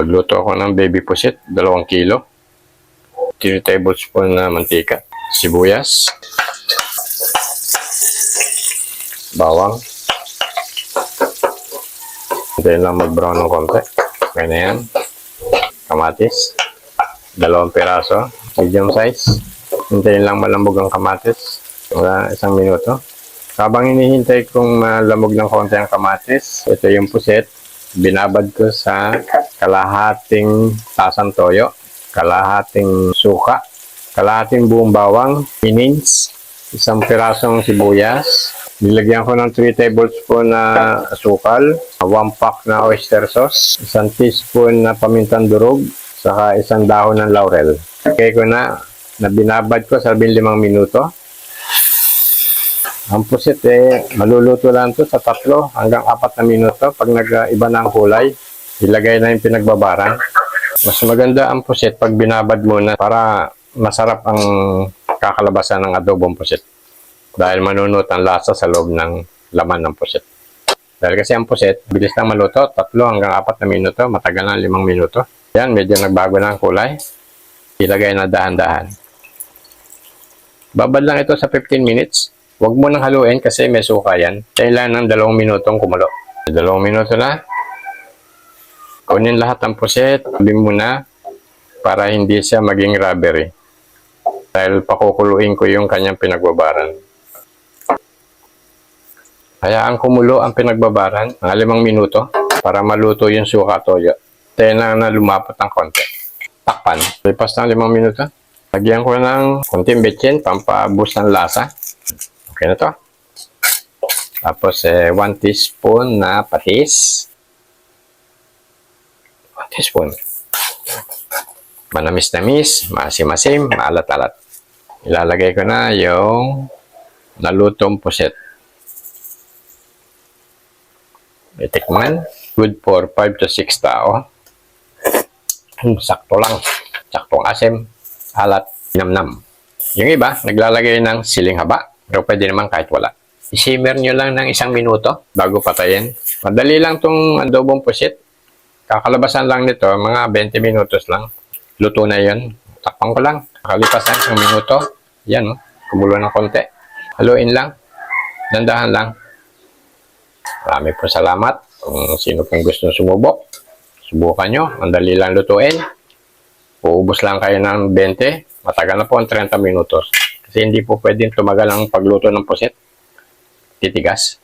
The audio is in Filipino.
Magluto ako ng baby pusit, 2 kilo. 3 tablespoon na mantika. Sibuyas. Bawang. Hintayin lang mag-brown ng konti. Okay na yan. Kamatis. 2 piraso. Medium size. Hintayin lang malambog ang kamatis. Mga 1 minuto. Habang hinihintay kong malamog ng konti ang kamatis, ito yung pusit. Binabad ko sa kalahating tasang toyo, kalahating suka, kalahating buong bawang, mince, 1 pirasong sibuyas. Nilagyan ko ng 3 tablespoon na asukal, 1 pack na oyster sauce, 1 teaspoon na pamintang durog, saka 1 dahon ng laurel. Okay ko na binabad ko sa 15 minuto. Ang pusit maluluto lang to sa 3 hanggang 4 na minuto. Pag nag-iba na ang kulay, ilagay na yung pinagbabaran. Mas maganda ang pusit pag binabad muna para masarap ang kakalabasan ng adobong pusit. Dahil manunot ang lasa sa loob ng laman ng pusit. Dahil kasi ang pusit, bilis lang maluto, 3 hanggang 4 na minuto, matagal na 5 minuto. Yan, medyo nagbago na ang kulay. Ilagay na dahan-dahan. Babad lang ito sa 15 minutes. Huwag mo nang haluin kasi may suka yan. Kailangan ng 2 minutong kumulo. 2 minuto na. Kunin lahat ng pusit. Sabi mo na para hindi siya maging rubbery. Dahil pakukuluin ko yung kanyang pinagbabaran. Hayaan kumulo ang pinagbabaran ng 5 minuto para maluto yung suka toyo. Kailangan na lumapot ng konti. Takpan. Lipas ng 5 minuto. Lagyan ko ng konting betchin pampaboost ng lasa. Okay na to. Tapos 1 teaspoon na patis. 1 teaspoon. Manamis-namis, maasim-asim, maalat-alat. Ilalagay ko na yung nalutong pusit. Itikman. Good for 5 to 6 tao. Sakto lang. Saktong asim, alat, namnam. Yung iba, naglalagay ng siling haba. Pero pwede naman kahit wala. I-simmer nyo lang ng 1 minuto bago patayin. Madali lang tong adobong pusit. Kakalabasan lang nito, mga 20 minutos lang. Luto na yun. Takpan ko lang. Nakalipas ng 1 minuto. Yan, kumulo ng konti. Haluin lang. Dandahan lang. Marami po salamat. Kung sino pong gusto sumubok, subukan nyo. Ang dali lang lutuin. Uubos lang kayo ng 20. Matagal na po ang 30 minutos. Kasi hindi po pwedeng tumagal ang pagluto ng pusit. Titigas.